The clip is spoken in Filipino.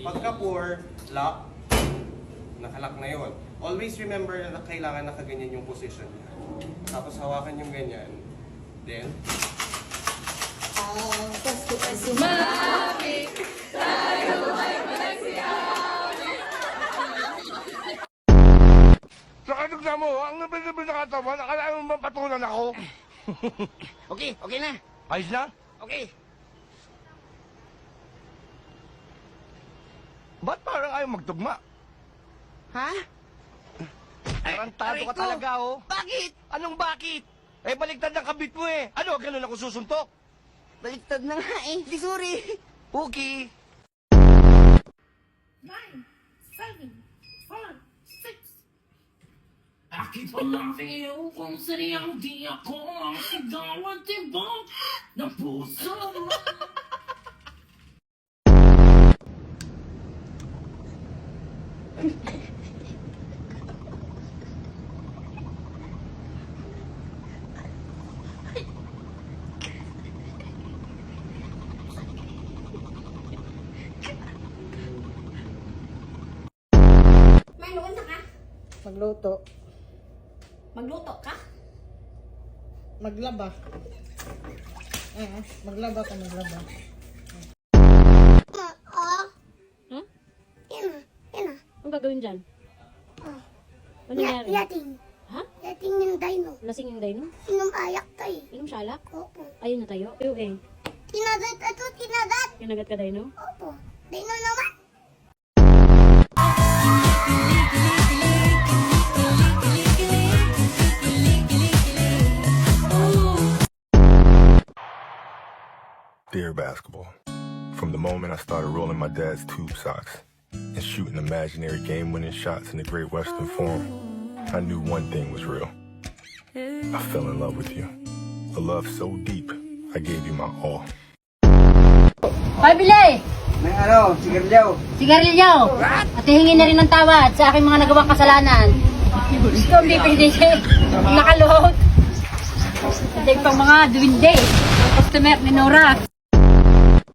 Pagka pour, lock, nakalock na yun. Always remember na kailangan nakaganyan yung position niya. Tapos hawakan yung ganyan. Then, Sumami, tayo ay managsiyawi. Nakatignan mo, ang nabil-nabil na katawan, akala mo mapatulan ako? Okay na. Ayos na? Okay. Ba't parang ayaw magtugma? Ha? Tarantado ka talaga, oh. Bakit? Anong bakit? Eh, baliktad ng kabit mo eh. Ano, ganun ako susuntok? Baliktad na nga eh. Di sorry. Puki. 9, 7, 5, 6. Aking palayo kung sariyang di ako ang sigaw at tibok ng puso mo. May noon na ka? Magluto. Magluto ka? Maglaba. Maglaba ka, maglaba. Hmm? Yan na. Anong gagawin dyan? Ano nangyari? Yating. Ha? Yating yung dino. Lasing yung dino? Inom ayak tayo. Inom siya alak? Opo. Ayun na tayo? Ayaw eh. Tinagat ato, tinagat. Kinagat ka dino? Opo. Dino naman. Dear basketball, from the moment I started rolling my dad's tube socks and shooting imaginary game-winning shots in the Great Western Forum, I knew one thing was real. I fell in love with you. A love so deep, I gave you my all. Pabili! May sigarilyo. Sigarilyo! At hihingin na rin ng tawad sa aking mga nagawang kasalanan. Gusto kong bibili nakaluhot. Hindi pang mga duwinde. Customer ni Nora.